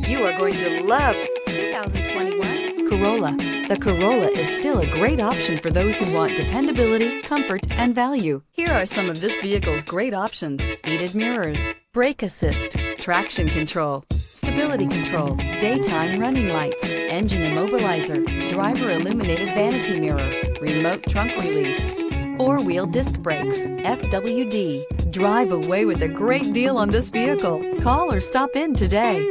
You are going to love 2021 Corolla. The Corolla is still a great option for those who want dependability, comfort, and value. Here are some of this vehicle's great options: heated mirrors, brake assist, traction control, stability control, daytime running lights, engine immobilizer, driver illuminated vanity mirror, remote trunk release, four-wheel disc brakes, FWD. Drive away with a great deal on this vehicle. Call or stop in today.